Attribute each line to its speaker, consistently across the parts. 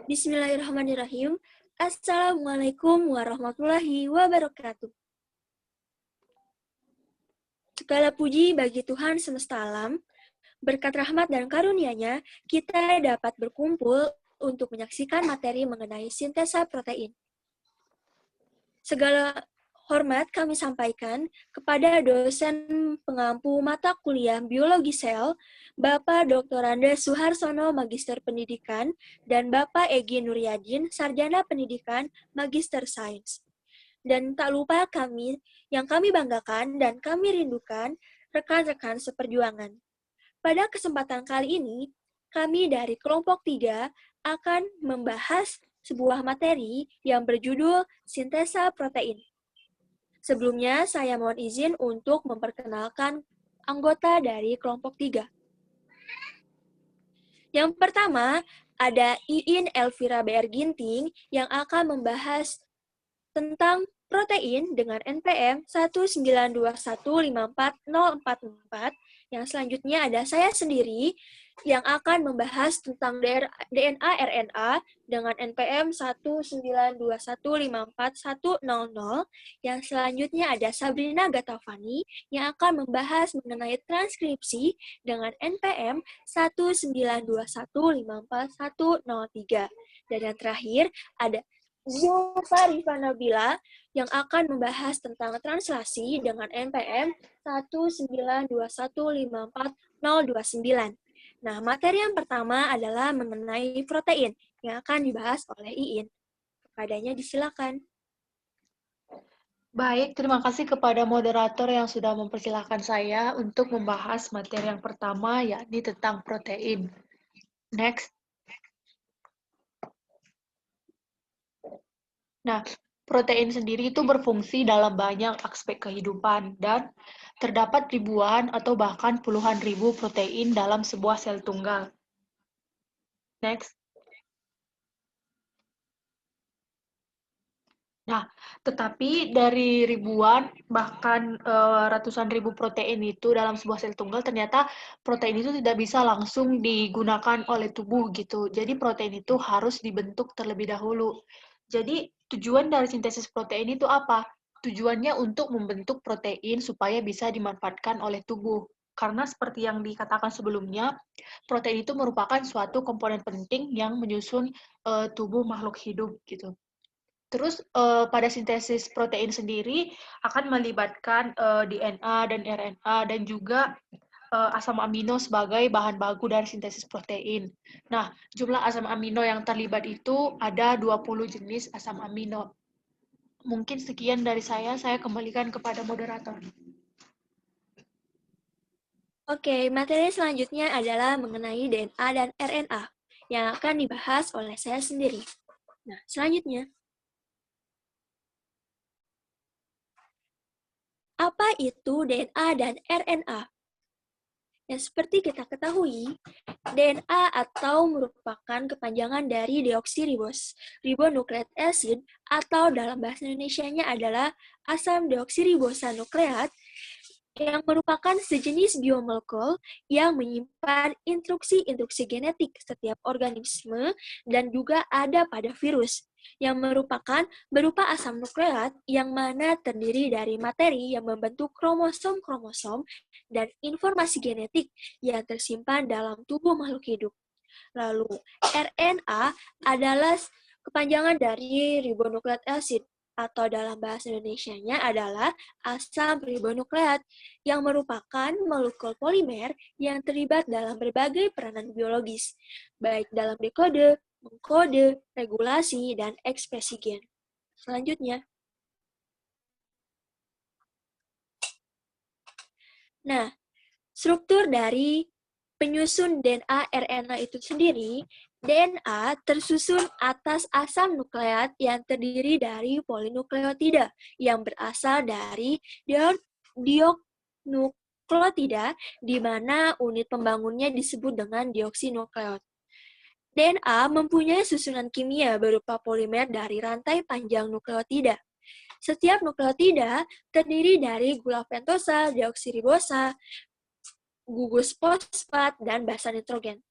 Speaker 1: Bismillahirrahmanirrahim. Assalamualaikum warahmatullahi wabarakatuh. Segala puji bagi Tuhan semesta alam, berkat rahmat dan karunia-Nya, kita dapat berkumpul untuk menyaksikan materi mengenai sintesa protein. Segala hormat kami sampaikan kepada dosen pengampu mata kuliah Biologi Sel, Bapak Dr. Andes Suharsono, Magister Pendidikan, dan Bapak Egy Nuryadin, Sarjana Pendidikan, Magister Sains. Dan tak lupa yang kami banggakan dan kami rindukan, rekan-rekan seperjuangan. Pada kesempatan kali ini, kami dari kelompok 3 akan membahas sebuah materi yang berjudul Sintesa Protein. Sebelumnya, saya mohon izin untuk memperkenalkan anggota dari kelompok 3. Yang pertama, ada Iin Elvira BR Ginting yang akan membahas tentang protein dengan NPM 192154044. Yang selanjutnya ada saya sendiri yang akan membahas tentang DNA RNA dengan NPM 192154100. Yang selanjutnya ada Sabrina Gatavani yang akan membahas mengenai transkripsi dengan NPM 192154103. Dan yang terakhir ada Zulfa Rifana Bila yang akan membahas tentang translasi dengan NPM 192154029. Nah, materi yang pertama adalah mengenai protein yang akan dibahas oleh Iin. Kepadanya disilakan.
Speaker 2: Baik, terima kasih kepada moderator yang sudah mempersilahkan saya untuk membahas materi yang pertama, yakni tentang protein. Next. Nah, protein sendiri itu berfungsi dalam banyak aspek kehidupan dan terdapat ribuan atau bahkan puluhan ribu protein dalam sebuah sel tunggal. Next. Nah, tetapi dari ribuan bahkan ratusan ribu protein itu dalam sebuah sel tunggal, ternyata protein itu tidak bisa langsung digunakan oleh tubuh gitu. Jadi protein itu harus dibentuk terlebih dahulu. Jadi tujuan dari sintesis protein itu apa? Tujuannya untuk membentuk protein supaya bisa dimanfaatkan oleh tubuh. Karena seperti yang dikatakan sebelumnya, protein itu merupakan suatu komponen penting yang menyusun tubuh makhluk hidup gitu. Terus pada sintesis protein sendiri akan melibatkan DNA dan RNA dan juga asam amino sebagai bahan baku dari sintesis protein. Nah, jumlah asam amino yang terlibat itu ada 20 jenis asam amino. Mungkin sekian dari saya kembalikan kepada moderator.
Speaker 1: Oke, materi selanjutnya adalah mengenai DNA dan RNA yang akan dibahas oleh saya sendiri. Nah, selanjutnya. Apa itu DNA dan RNA? Yang seperti kita ketahui, DNA atau merupakan kepanjangan dari deoksiribonukleik acid atau dalam bahasa Indonesianya adalah asam deoksiribosa nukleat yang merupakan sejenis biomolekul yang menyimpan instruksi-instruksi genetik setiap organisme dan juga ada pada virus, yang merupakan berupa asam nukleat yang mana terdiri dari materi yang membentuk kromosom-kromosom dan informasi genetik yang tersimpan dalam tubuh makhluk hidup. Lalu, RNA adalah kepanjangan dari ribonukleik acid atau dalam bahasa Indonesianya adalah asam ribonukleat yang merupakan molekul polimer yang terlibat dalam berbagai peranan biologis, baik dalam dekode, mengkode, regulasi, dan ekspresi gen. Selanjutnya. Nah, struktur dari penyusun DNA RNA itu sendiri, DNA tersusun atas asam nukleat yang terdiri dari polinukleotida yang berasal dari deoknukleotida, di mana unit pembangunnya disebut dengan deoksinukleot. DNA mempunyai susunan kimia berupa polimer dari rantai panjang nukleotida. Setiap nukleotida terdiri dari gula pentosa, deoksiribosa, gugus fosfat, dan basa nitrogen.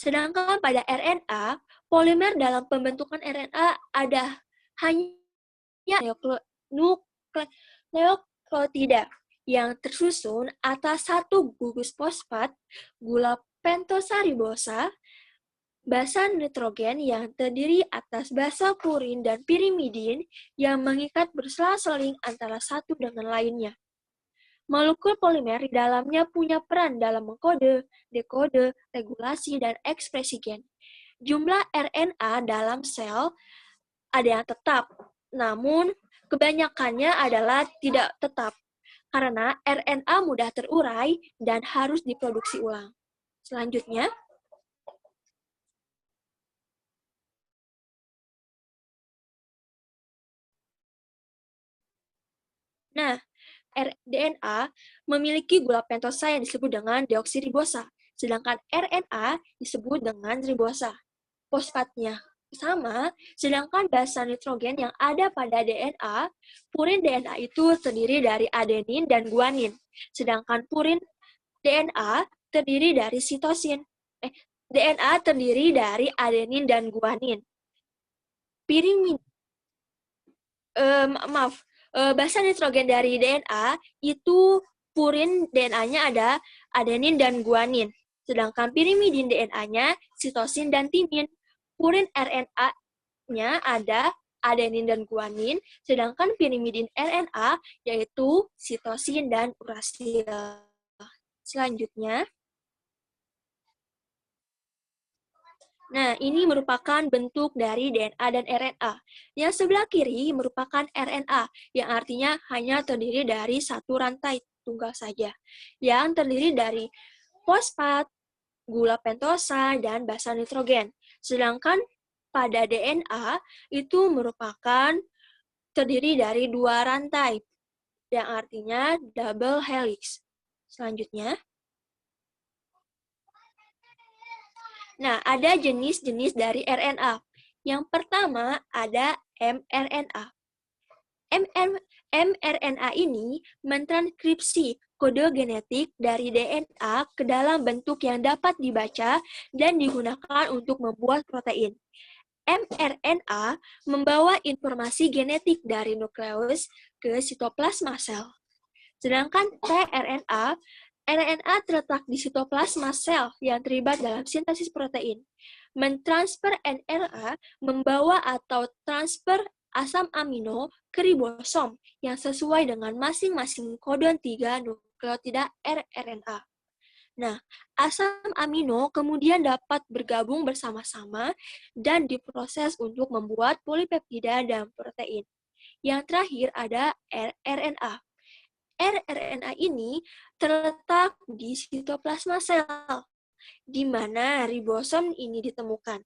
Speaker 1: Sedangkan pada RNA, polimer dalam pembentukan RNA ada hanya nukleotida yang tersusun atas satu gugus fosfat, gula pentosa ribosa, basa nitrogen yang terdiri atas basa purin dan pirimidin yang mengikat bersela-seling antara satu dengan lainnya. Molekul polimer di dalamnya punya peran dalam mengkode, dekode, regulasi, dan ekspresi gen. Jumlah RNA dalam sel ada yang tetap, namun kebanyakannya adalah tidak tetap, karena RNA mudah terurai dan harus diproduksi ulang. Selanjutnya, DNA memiliki gula pentosa yang disebut dengan deoksiribosa, sedangkan RNA disebut dengan ribosa. Fosfatnya sama, sedangkan basa nitrogen yang ada pada DNA, purin DNA itu terdiri dari adenin dan guanin, sedangkan purin DNA terdiri dari sitosin. DNA terdiri dari adenin dan guanin. Basa nitrogen dari DNA itu purin DNA-nya ada adenin dan guanin, sedangkan pirimidin DNA-nya sitosin dan timin. Purin RNA-nya ada adenin dan guanin, sedangkan pirimidin RNA yaitu sitosin dan urasil. Selanjutnya, nah, ini merupakan bentuk dari DNA dan RNA. Yang sebelah kiri merupakan RNA, yang artinya hanya terdiri dari satu rantai tunggal saja, yang terdiri dari fosfat, gula pentosa, dan basa nitrogen. Sedangkan pada DNA itu merupakan terdiri dari dua rantai, yang artinya double helix. Selanjutnya, nah, ada jenis-jenis dari RNA. Yang pertama ada mRNA. mRNA ini mentranskripsi kode genetik dari DNA ke dalam bentuk yang dapat dibaca dan digunakan untuk membuat protein. mRNA membawa informasi genetik dari nukleus ke sitoplasma sel. Sedangkan tRNA RNA terletak di sitoplasma sel yang terlibat dalam sintesis protein. Mentransfer RNA membawa atau transfer asam amino ke ribosom yang sesuai dengan masing-masing kodon 3 nukleotida rRNA. Nah, asam amino kemudian dapat bergabung bersama-sama dan diproses untuk membuat polipeptida dan protein. Yang terakhir ada rRNA. rRNA ini terletak di sitoplasma sel, di mana ribosom ini ditemukan.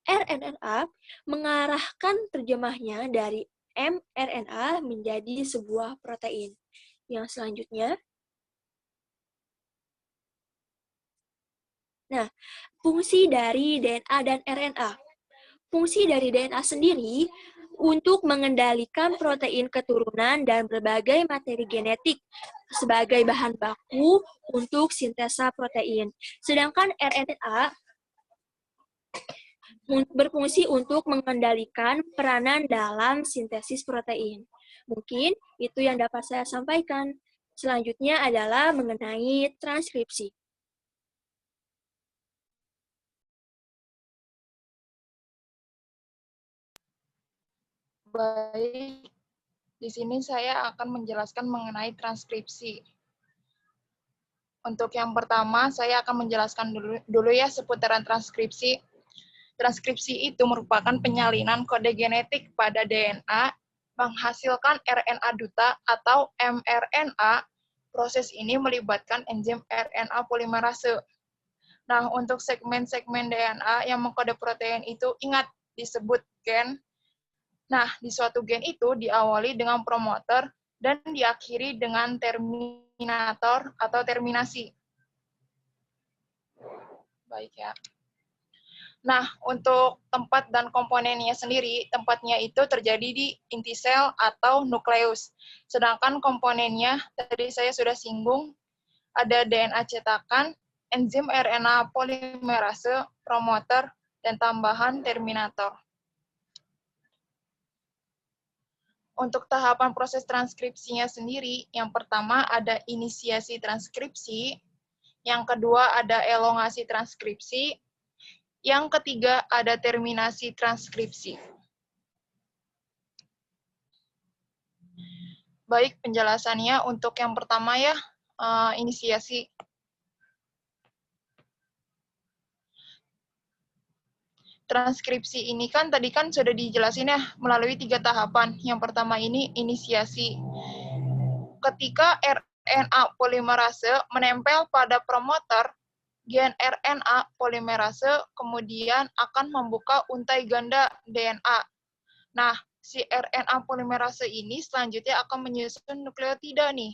Speaker 1: rRNA mengarahkan terjemahnya dari mRNA menjadi sebuah protein. Yang selanjutnya, nah, fungsi dari DNA dan RNA. Fungsi dari DNA sendiri untuk mengendalikan protein keturunan dan berbagai materi genetik sebagai bahan baku untuk sintesa protein. Sedangkan RNA berfungsi untuk mengendalikan peranan dalam sintesis protein. Mungkin itu yang dapat saya sampaikan. Selanjutnya adalah mengenai transkripsi.
Speaker 3: Baik, di sini saya akan menjelaskan mengenai transkripsi. Untuk yang pertama, saya akan menjelaskan dulu ya seputaran transkripsi. Transkripsi itu merupakan penyalinan kode genetik pada DNA menghasilkan RNA duta atau mRNA. Proses ini melibatkan enzim RNA polimerase. Nah, untuk segmen-segmen DNA yang mengkode protein itu ingat disebut gen. Nah, di suatu gen itu diawali dengan promoter dan diakhiri dengan terminator atau terminasi. Baik ya. Nah, untuk tempat dan komponennya sendiri, tempatnya itu terjadi di inti sel atau nukleus. Sedangkan komponennya, tadi saya sudah singgung, ada DNA cetakan, enzim RNA polimerase, promoter, dan tambahan terminator. Untuk tahapan proses transkripsinya sendiri, yang pertama ada inisiasi transkripsi, yang kedua ada elongasi transkripsi, yang ketiga ada terminasi transkripsi. Baik, penjelasannya untuk yang pertama ya, inisiasi. Transkripsi ini kan tadi kan sudah dijelasin ya, melalui 3 tahapan. Yang pertama ini inisiasi. Ketika RNA polimerase menempel pada promoter, gen RNA polimerase kemudian akan membuka untai ganda DNA. Nah, si RNA polimerase ini selanjutnya akan menyusun nukleotida nih.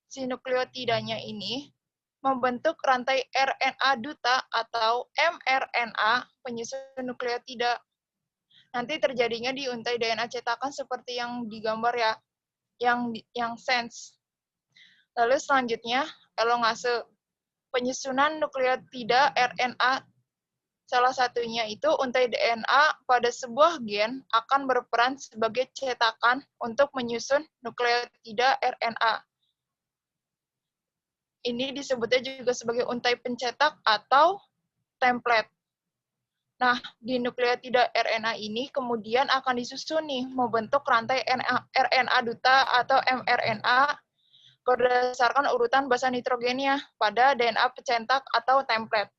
Speaker 3: Si nukleotidanya ini membentuk rantai RNA duta atau mRNA penyusun nukleotida. Nanti terjadinya di untai DNA cetakan seperti yang digambar ya, yang sense. Lalu selanjutnya elongase, penyusunan nukleotida RNA. Salah satunya itu untai DNA pada sebuah gen akan berperan sebagai cetakan untuk menyusun nukleotida RNA. Ini disebutnya juga sebagai untai pencetak atau template. Nah, di nukleotida RNA ini kemudian akan disusun nih membentuk rantai RNA duta atau mRNA berdasarkan urutan basa nitrogennya pada DNA pencetak atau template.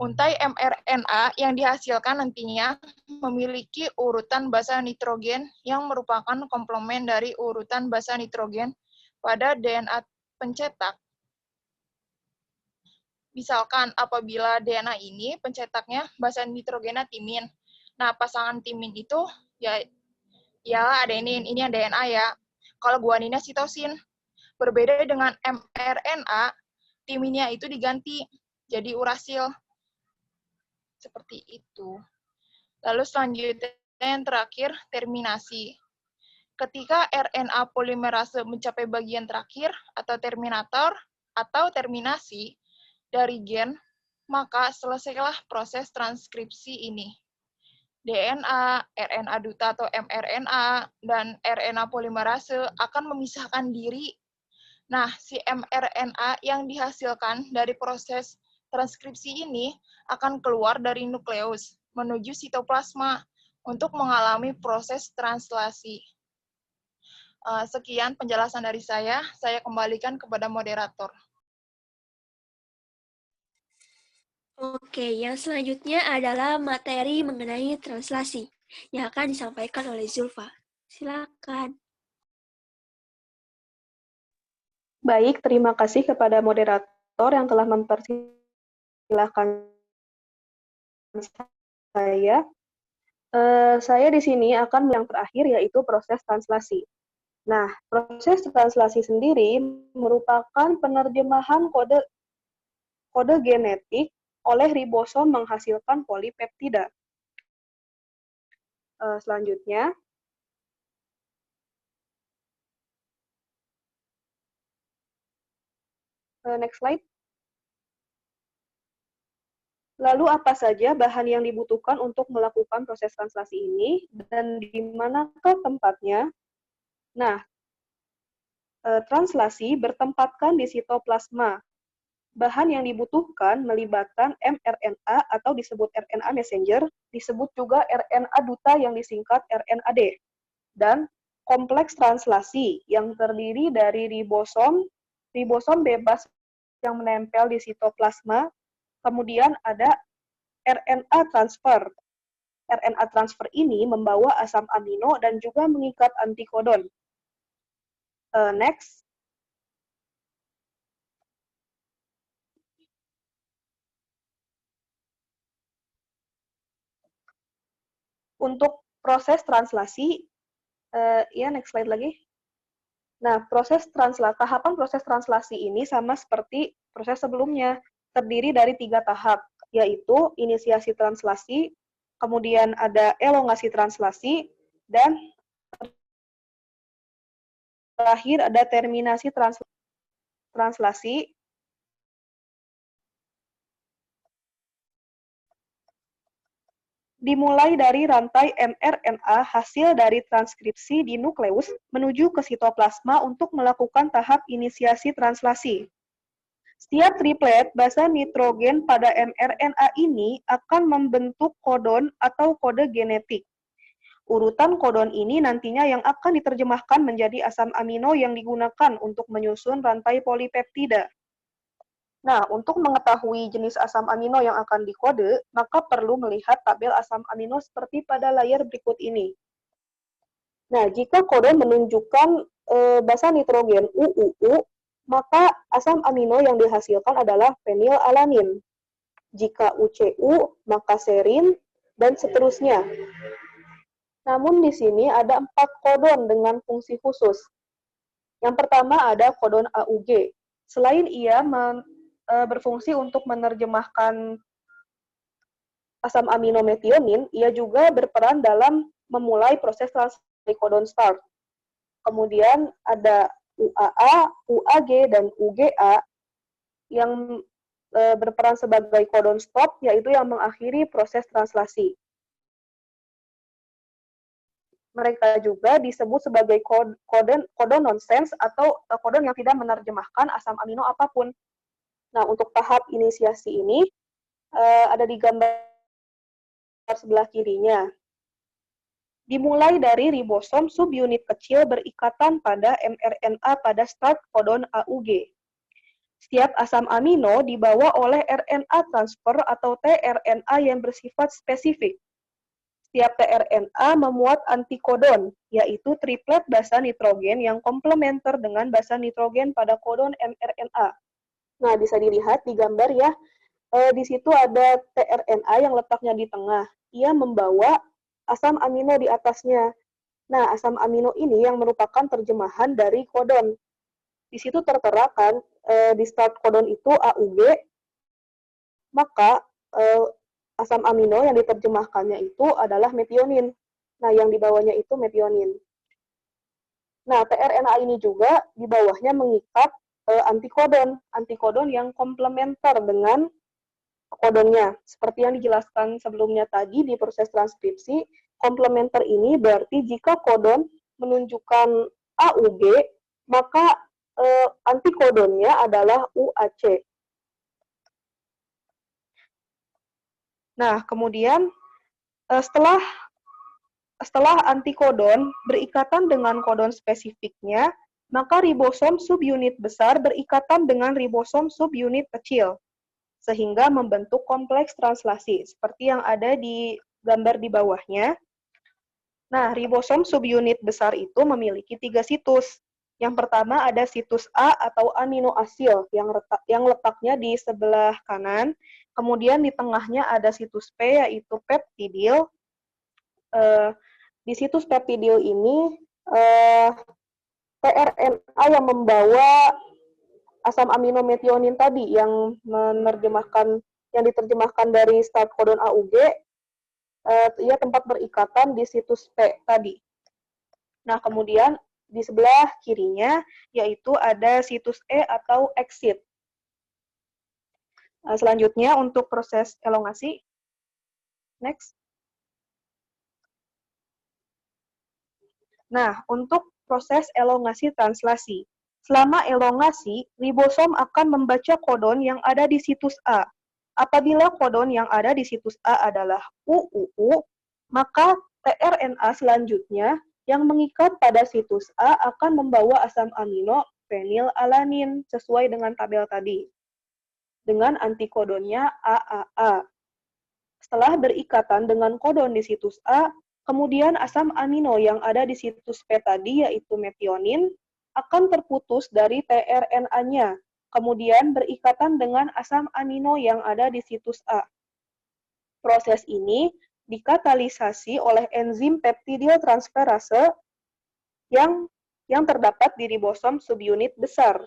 Speaker 3: Untai mRNA yang dihasilkan nantinya memiliki urutan basa nitrogen yang merupakan komplement dari urutan basa nitrogen pada DNA pencetak. Misalkan apabila DNA ini pencetaknya basa nitrogennya timin. Nah, pasangan timin itu ya ada ini yang DNA ya. Kalau guanina sitosin. Berbeda dengan mRNA, timinnya itu diganti jadi urasil. Seperti itu. Lalu selanjutnya yang terakhir, terminasi. Ketika RNA polimerase mencapai bagian terakhir atau terminator atau terminasi dari gen, maka selesailah proses transkripsi ini. DNA, RNA duta atau mRNA, dan RNA polimerase akan memisahkan diri. Nah, si mRNA yang dihasilkan dari proses transkripsi ini akan keluar dari nukleus menuju sitoplasma untuk mengalami proses translasi. Sekian penjelasan dari saya kembalikan kepada moderator.
Speaker 1: Oke, yang selanjutnya adalah materi mengenai translasi yang akan disampaikan oleh Zulfa. Silakan.
Speaker 4: Baik, terima kasih kepada moderator yang telah mempersilahkan saya. Saya di sini akan yang terakhir, yaitu proses translasi. Nah, proses translasi sendiri merupakan penerjemahan kode genetik oleh ribosom menghasilkan polipeptida. Selanjutnya, next slide. Lalu apa saja bahan yang dibutuhkan untuk melakukan proses translasi ini dan di manakah tempatnya? Nah, translasi bertempatkan di sitoplasma. Bahan yang dibutuhkan melibatkan mRNA atau disebut RNA messenger, disebut juga RNA duta yang disingkat RNAD, dan kompleks translasi yang terdiri dari ribosom bebas yang menempel di sitoplasma, kemudian ada RNA transfer. RNA transfer ini membawa asam amino dan juga mengikat antikodon. Next. Untuk proses translasi, next slide lagi. Nah, tahapan proses translasi ini sama seperti proses sebelumnya, terdiri dari 3 tahap, yaitu inisiasi translasi, kemudian ada elongasi translasi, dan terakhir ada terminasi translasi. dimulai dari rantai mRNA hasil dari transkripsi di nukleus menuju ke sitoplasma untuk melakukan tahap inisiasi translasi. Setiap triplet basa nitrogen pada mRNA ini akan membentuk kodon atau kode genetik. Urutan kodon ini nantinya yang akan diterjemahkan menjadi asam amino yang digunakan untuk menyusun rantai polipeptida. Nah, untuk mengetahui jenis asam amino yang akan dikode, maka perlu melihat tabel asam amino seperti pada layar berikut ini. Nah, jika kode menunjukkan basa nitrogen UUU, maka asam amino yang dihasilkan adalah fenilalanin. Jika UCU, maka serin, dan seterusnya. Namun di sini ada 4 kodon dengan fungsi khusus. Yang pertama ada kodon AUG. Selain ia berfungsi untuk menerjemahkan asam amino metionin, ia juga berperan dalam memulai proses translasi kodon start. Kemudian ada UAA, UAG, dan UGA yang berperan sebagai kodon stop, yaitu yang mengakhiri proses translasi. Mereka juga disebut sebagai kodon nonsense atau kodon yang tidak menerjemahkan asam amino apapun. Nah, untuk tahap inisiasi ini ada di gambar sebelah kirinya. Dimulai dari ribosom subunit kecil berikatan pada mRNA pada start kodon AUG. Setiap asam amino dibawa oleh RNA transfer atau tRNA yang bersifat spesifik. Setiap tRNA memuat antikodon, yaitu triplet basa nitrogen yang komplementer dengan basa nitrogen pada kodon mRNA. Nah, bisa dilihat di gambar ya, di situ ada tRNA yang letaknya di tengah. Ia membawa asam amino di atasnya. Nah, asam amino ini yang merupakan terjemahan dari kodon. Di situ tertera kan, di start kodon itu AUG, maka asam amino yang diterjemahkannya itu adalah metionin. Nah, yang di bawahnya itu metionin. Nah, tRNA ini juga di bawahnya mengikat antikodon yang komplementer dengan kodonnya. Seperti yang dijelaskan sebelumnya tadi di proses transkripsi, komplementer ini berarti jika kodon menunjukkan AUG, maka antikodonnya adalah UAC. Nah, kemudian setelah antikodon berikatan dengan kodon spesifiknya, maka ribosom subunit besar berikatan dengan ribosom subunit kecil, sehingga membentuk kompleks translasi, seperti yang ada di gambar di bawahnya. Nah, ribosom subunit besar itu memiliki 3 situs. Yang pertama ada situs A atau aminoasil yang letaknya di sebelah kanan. Kemudian di tengahnya ada situs P, yaitu peptidil. Di situs peptidil ini, tRNA yang membawa asam amino metionin tadi yang diterjemahkan dari start kodon AUG, ia tempat berikatan di situs P tadi. Nah, kemudian di sebelah kirinya yaitu ada situs E atau exit. Selanjutnya untuk proses elongasi. Next. Nah, untuk proses elongasi translasi. Selama elongasi, ribosom akan membaca kodon yang ada di situs A. Apabila kodon yang ada di situs A adalah UUU, maka tRNA selanjutnya yang mengikat pada situs A akan membawa asam amino fenilalanin sesuai dengan tabel tadi, dengan antikodonnya AAA. Setelah berikatan dengan kodon di situs A, kemudian asam amino yang ada di situs P tadi, yaitu metionin, akan terputus dari tRNA-nya, kemudian berikatan dengan asam amino yang ada di situs A. Proses ini dikatalisasi oleh enzim peptidil transferase yang terdapat di ribosom subunit besar.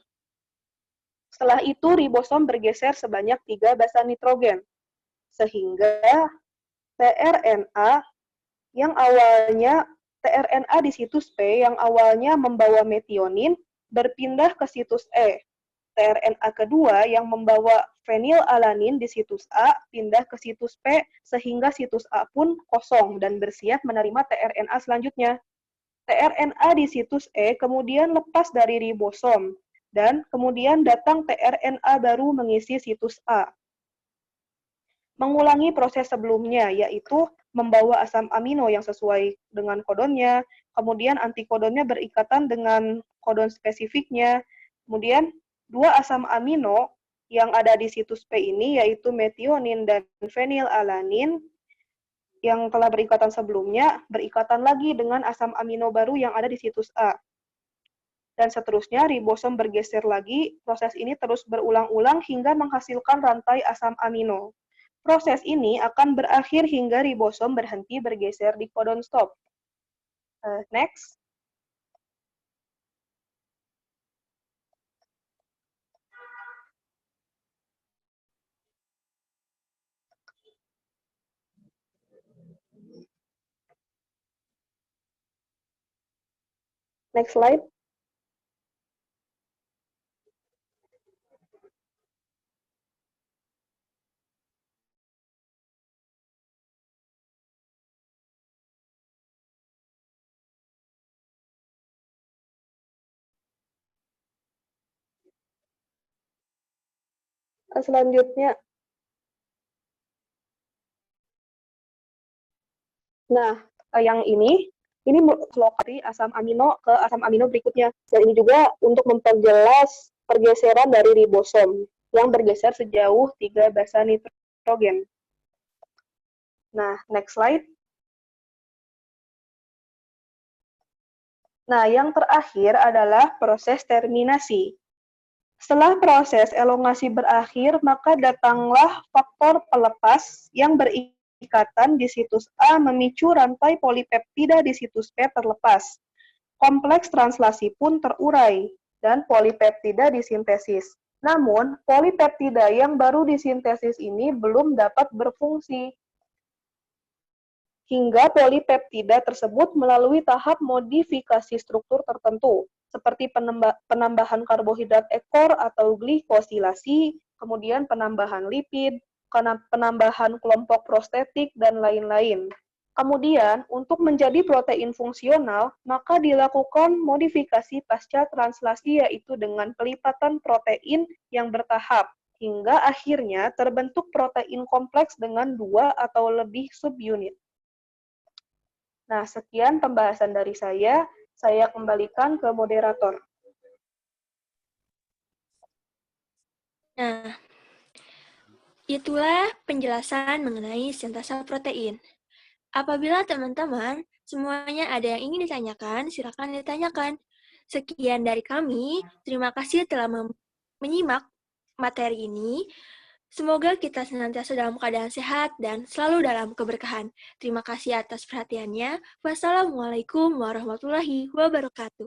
Speaker 4: Setelah itu, ribosom bergeser sebanyak 3 basa nitrogen, sehingga tRNA di situs P yang awalnya membawa metionin berpindah ke situs E. tRNA kedua yang membawa fenilalanin di situs A pindah ke situs P sehingga situs A pun kosong dan bersiap menerima tRNA selanjutnya. tRNA di situs E kemudian lepas dari ribosom dan kemudian datang tRNA baru mengisi situs A. Mengulangi proses sebelumnya, yaitu membawa asam amino yang sesuai dengan kodonnya, kemudian antikodonnya berikatan dengan kodon spesifiknya, kemudian dua asam amino yang ada di situs P ini, yaitu metionin dan fenilalanin, yang telah berikatan sebelumnya, berikatan lagi dengan asam amino baru yang ada di situs A. Dan seterusnya, ribosom bergeser lagi, proses ini terus berulang-ulang hingga menghasilkan rantai asam amino. Proses ini akan berakhir hingga ribosom berhenti bergeser di kodon stop. Next. Next slide. Selanjutnya, nah, yang ini lokasi asam amino ke asam amino berikutnya. Dan ini juga untuk memperjelas pergeseran dari ribosom yang bergeser sejauh 3 basa nitrogen. Nah, next slide. Nah, yang terakhir adalah proses terminasi. Setelah proses elongasi berakhir, maka datanglah faktor pelepas yang berikatan di situs A memicu rantai polipeptida di situs P terlepas. Kompleks translasi pun terurai dan polipeptida disintesis. Namun, polipeptida yang baru disintesis ini belum dapat berfungsi hingga polipeptida tersebut melalui tahap modifikasi struktur tertentu, seperti penambahan karbohidrat ekor atau glikosilasi, kemudian penambahan lipid, penambahan kelompok prostetik, dan lain-lain. Kemudian, untuk menjadi protein fungsional, maka dilakukan modifikasi pasca translasi, yaitu dengan pelipatan protein yang bertahap, hingga akhirnya terbentuk protein kompleks dengan 2 atau lebih subunit. Nah, sekian pembahasan dari saya. Saya kembalikan ke moderator.
Speaker 1: Nah, itulah penjelasan mengenai sintasa protein. Apabila teman-teman semuanya ada yang ingin ditanyakan, silakan ditanyakan. Sekian dari kami. Terima kasih telah menyimak materi ini. Semoga kita senantiasa dalam keadaan sehat dan selalu dalam keberkahan. Terima kasih atas perhatiannya. Wassalamualaikum warahmatullahi wabarakatuh.